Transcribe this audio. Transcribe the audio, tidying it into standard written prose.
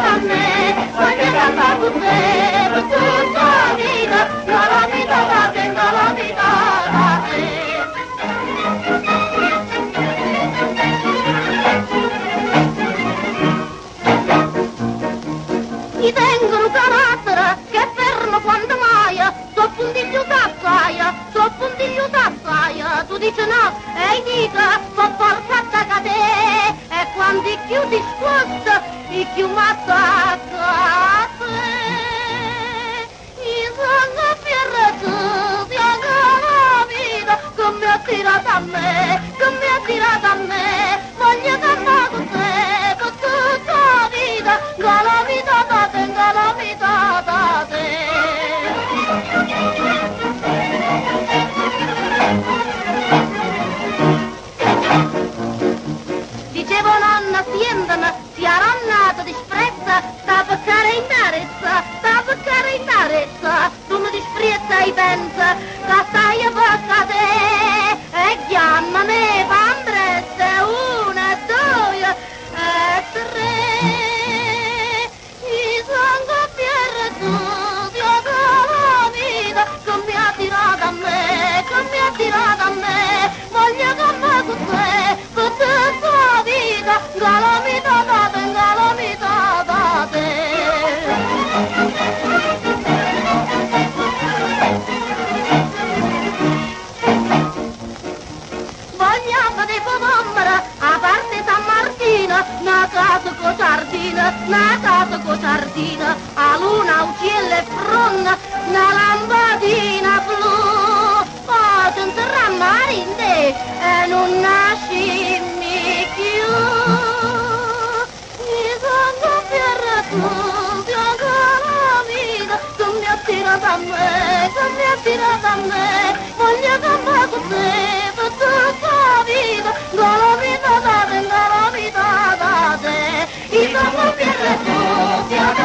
da me, voglio cantare con te per tutta la vita, la vita da te, la vita da te. Mi tengono carattere che fermo quando mai, so puntiglio d'azzaia, so puntiglio d'azzaia, tu dici no, e dica, so forzata che te, e quando i più disposta, i più m'attacca te. I sangue pierre ti la vita, che mi ha tirato a me, che mi ha tirato a me, voglio cantare con te, per tutta la vita, la vita da te, la vita da te. Dicevo nonna, siendami, si arannata disprezza, sta per carinarezza, sta per carinarezza, tu mi disprezza e pensa, che stai a bocca te, e chiamami pandresse, una, due, e tre. I sangue pierre tu, Dio la vita, che mi ha tirato a me, che mi ha tirato a me, voglio cantare con te, per tutta la vita, la vita da te, la vita da te. Vogliamo di povombra, a parte San Martino, una casa con sardina, una casa con sardina, a luna, uccello e fronna, una lampadina blu, poi ti interrammare in te e non nasci più. Mi sono perduto, Dio la vita, che mi ha tirato a me, che mi ha tirato a me, voglio cantare con te per tutta la vita, la vita da te, la vita da te. I sono perduto,